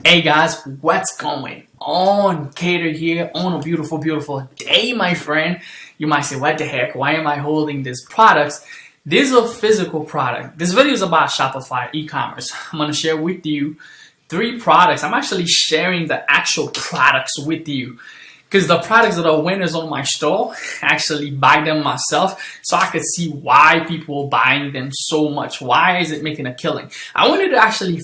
Hey guys, what's going on? Cater here on a beautiful, beautiful day, my friend. You might say, what the heck? Why am I holding these products? This is a physical product. This video is about Shopify e-commerce. I'm going to share with you 3 products. I'm actually sharing the actual products with you because the products that are winners on my store, I actually buy them myself so I could see why people are buying them so much. Why is it making a killing? I wanted to actually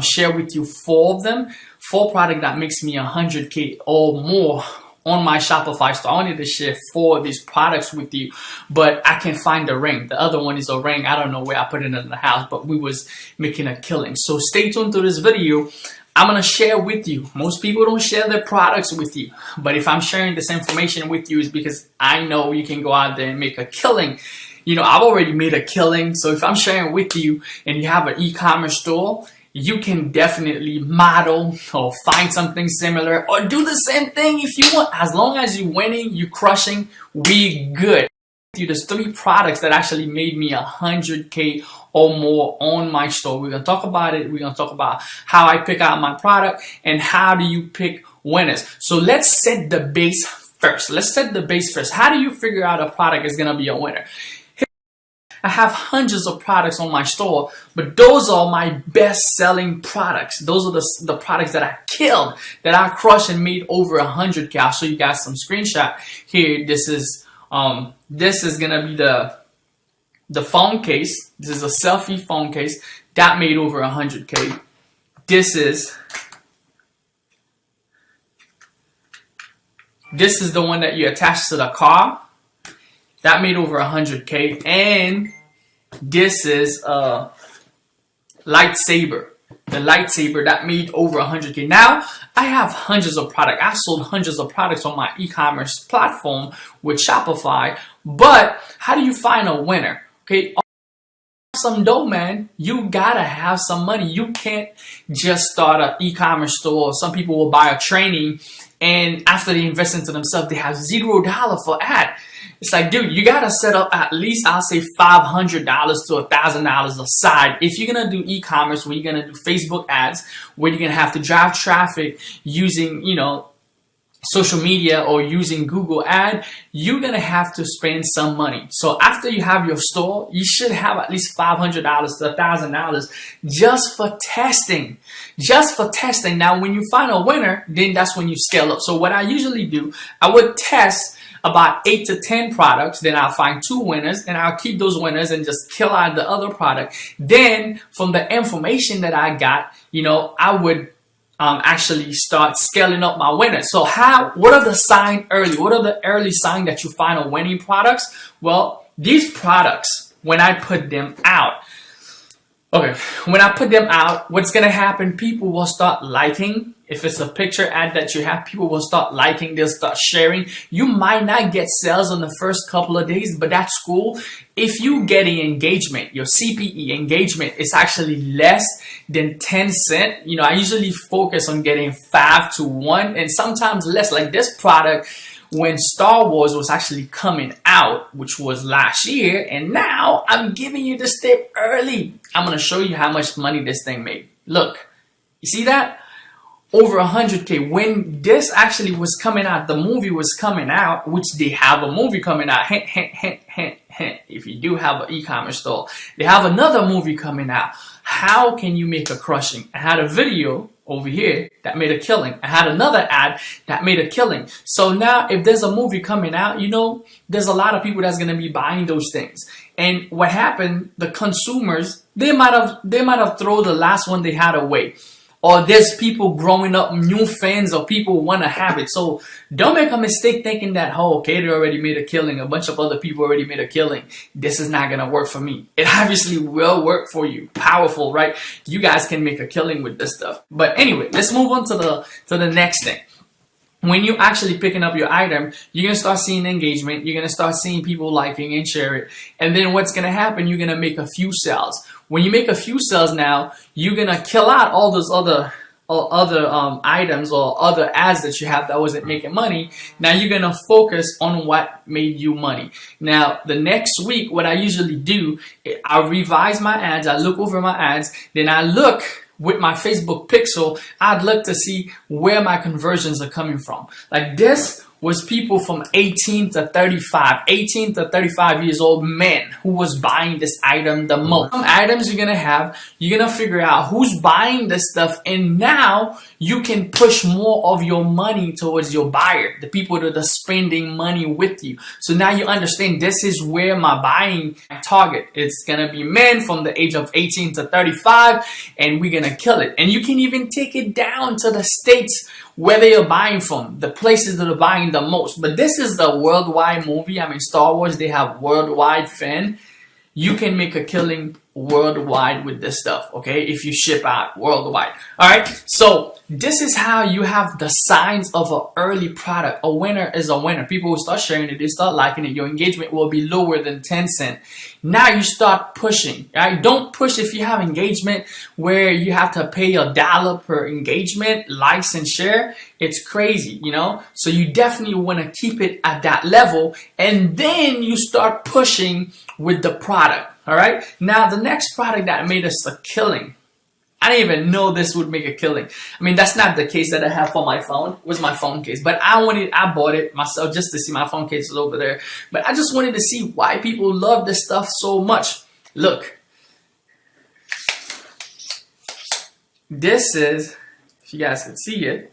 share with you 4 of them, 4 products that makes me 100K or more on my Shopify store. I wanted to share 4 of these products with you, but I can't find the ring. The other one is a ring. I don't know where I put it in the house, but we was making a killing. So stay tuned to this video. I'm going to share with you. Most people don't share their products with you, but if I'm sharing this information with you, it's because I know you can go out there and make a killing. You know, I've already made a killing. So if I'm sharing with you and you have an e-commerce store, you can definitely model or find something similar or do the same thing if you want. As long as you're winning, you're crushing, we good. There's 3 products that actually made me 100K or more on my store. We're going to talk about it. We're going to talk about how I pick out my product and how do you pick winners. So let's set the base first. How do you figure out a product is going to be a winner? I have hundreds of products on my store, but those are my best selling products. Those are the products that I killed, that I crushed and made over 100K. I'll show you guys some screenshot here. This is gonna be the phone case. This is a selfie phone case that made over 100K. This is the one that you attach to the car. That made over 100K. And this is a lightsaber. The lightsaber that made over 100K. Now, I have hundreds of products. I sold hundreds of products on my e-commerce platform with Shopify. But how do you find a winner? Okay, some dough, man. You gotta have some money. You can't just start an e-commerce store. Some people will buy a training and after they invest into themselves, they have $0 for ad. It's like, dude, you gotta set up at least, I'll say $500 to $1,000 aside. If you're gonna do e-commerce, where you're gonna do Facebook ads, where you're gonna have to drive traffic using, social media or using Google ad, you're gonna have to spend some money. So after you have your store, you should have at least $500 to $1,000 just for testing. Now, when you find a winner, then that's when you scale up. So what I usually do, I would test about 8 to 10 products, then I'll find 2 winners and I'll keep those winners and just kill out the other product. Then from the information that I got, I would actually start scaling up my winners. So what are the signs early? What are the early signs that you find on winning products? Well, these products, when I put them out, what's going to happen? People will start liking. If it's a picture ad that you have, people will start liking, they'll start sharing. You might not get sales on the first couple of days, but that's cool. If you get an engagement, your CPE engagement is actually less than 10 cents. I usually focus on getting 5 to 1 and sometimes less. Like this product, when Star Wars was actually coming out, which was last year, and now I'm giving you this tip early. I'm going to show you how much money this thing made. Look, you see that? Over 100K. When this actually was coming out, the movie was coming out, which they have a movie coming out. Hint, hint, hint, hint, hint. If you do have an e-commerce store, they have another movie coming out. How can you make a crushing? I had a video over here that made a killing. I had another ad that made a killing. So now if there's a movie coming out, there's a lot of people that's going to be buying those things. And what happened, the consumers, they might have thrown the last one they had away. Or there's people growing up, new fans, or people want to have it. So don't make a mistake thinking that, Cater already made a killing. A bunch of other people already made a killing. This is not going to work for me. It obviously will work for you. Powerful, right? You guys can make a killing with this stuff. But anyway, let's move on to the next thing. When you're actually picking up your item, you're going to start seeing engagement. You're going to start seeing people liking and share it. And then what's going to happen, you're going to make a few sales. When you make a few sales now, you're going to kill out all those other items or other ads that you have that wasn't making money. Now you're going to focus on what made you money. Now, the next week, what I usually do, I revise my ads. I look over my ads. Then I look with my Facebook pixel, I'd look to see where my conversions are coming from. Like this was people from 18 to 35, 18 to 35 years old men who was buying this item the most. Some items you're gonna figure out who's buying this stuff, and now you can push more of your money towards your buyer, the people that are spending money with you. So now you understand this is where my buying target. It's gonna be men from the age of 18 to 35, and we're gonna kill it. And you can even take it down to the states where they are buying from, the places that are buying the most. But this is the worldwide movie. I mean, Star Wars, they have worldwide fan. You can make a killing worldwide with this stuff, okay? If you ship out worldwide. All right, so this is how you have the signs of an early product. A winner is a winner. People will start sharing it, they start liking it. Your engagement will be lower than 10 cents. Now you start pushing, right? Don't push if you have engagement where you have to pay $1 per engagement, likes and share. It's crazy, you know? So you definitely want to keep it at that level, and then you start pushing with the product. All right. Now the next product that made us a killing. I didn't even know this would make a killing. I mean, that's not the case that I have for my phone. It was my phone case, but I bought it myself just to see. My phone case is over there, but I just wanted to see why people love this stuff so much. Look, this is, if you guys can see it,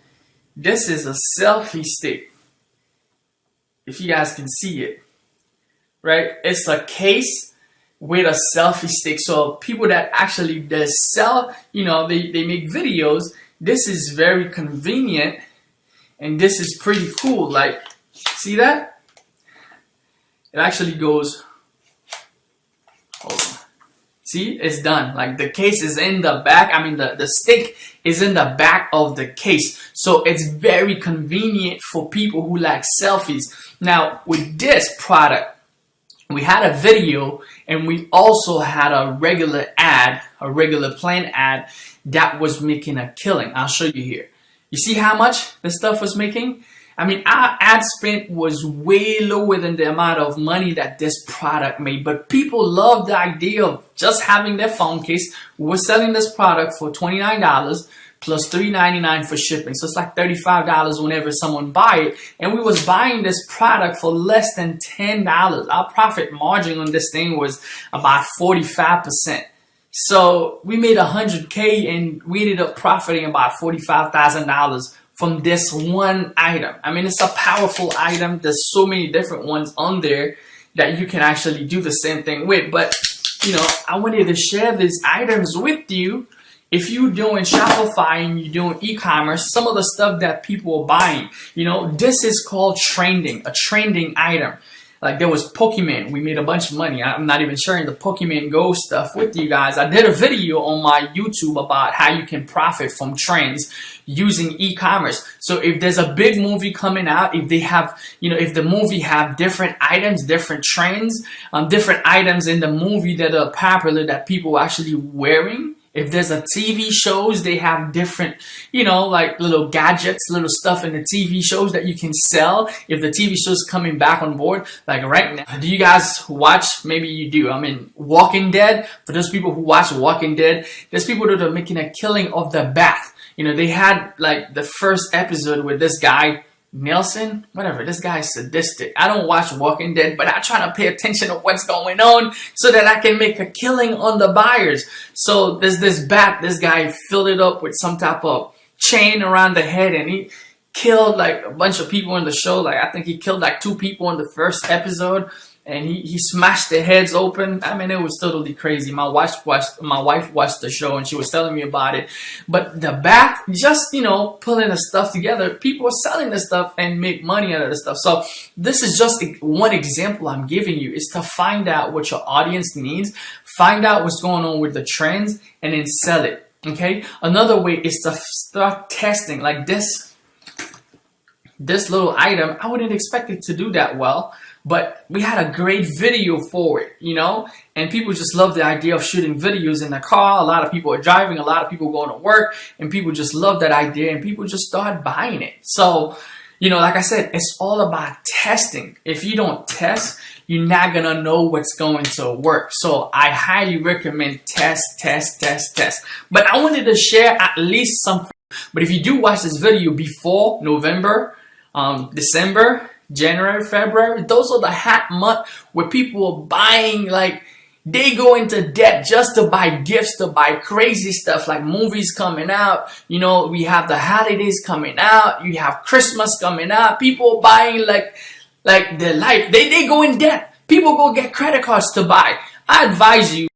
this is a selfie stick. If you guys can see it, right? It's a case with a selfie stick. So people that actually sell, you know, they make videos. This is very convenient, and this is pretty cool. Like, see that? It actually goes, hold on. See, it's done. Like the case is in the back. I mean, the stick is in the back of the case. So it's very convenient for people who like selfies. Now with this product, we had a video, and we also had a regular ad, a regular plain ad that was making a killing. I'll show you here. You see how much this stuff was making? I mean, our ad spend was way lower than the amount of money that this product made, but people love the idea of just having their phone case. We're selling this product for $29 plus $3.99 for shipping. So it's like $35 whenever someone buy it. And we was buying this product for less than $10. Our profit margin on this thing was about 45%. So we made $100K, and we ended up profiting about $45,000 from this one item. I mean, it's a powerful item. There's so many different ones on there that you can actually do the same thing with. But, you know, I wanted to share these items with you. If you're doing Shopify and you're doing e-commerce, some of the stuff that people are buying, you know, this is called trending, a trending item. Like there was Pokemon. We made a bunch of money. I'm not even sharing the Pokemon Go stuff with you guys. I did a video on my YouTube about how you can profit from trends using e-commerce. So if there's a big movie coming out, if they have, you know, if the movie have different items, different trends, different items in the movie that are popular that people are actually wearing. If there's a TV shows, they have different, you know, like little gadgets, little stuff in the TV shows that you can sell. If the TV show's coming back on board, like right now, do you guys watch? Maybe you do. I mean, Walking Dead. For those people who watch Walking Dead, there's people that are making a killing of the bath. You know, they had like the first episode with this guy, Nelson, whatever, this guy's sadistic. I don't watch Walking Dead, but I try to pay attention to what's going on so that I can make a killing on the buyers. So there's this bat, this guy filled it up with some type of chain around the head, and he killed like a bunch of people in the show. Like I think he killed like 2 people in the first episode, and he smashed their heads open. I mean, it was totally crazy. My wife watched the show, and she was telling me about it. But the back, just, you know, pulling the stuff together, people are selling this stuff and make money out of this stuff. So this is just one example I'm giving you, is to find out what your audience needs, find out what's going on with the trends, and then sell it. Okay. Another way is to start testing. Like this little item, I wouldn't expect it to do that well. But we had a great video for it, you know, and people just love the idea of shooting videos in the car. A lot of people are driving, a lot of people going to work, and people just love that idea, and people just start buying it. So, you know, like I said, it's all about testing. If you don't test, you're not gonna know what's going to work. So I highly recommend test. But I wanted to share at least some. But if you do watch this video before November, December, January, February, those are the hot month where people are buying, like, they go into debt just to buy gifts, to buy crazy stuff like movies coming out. You know, we have the holidays coming out. You have Christmas coming out. People buying like their life. They go in debt. People go get credit cards to buy. I advise you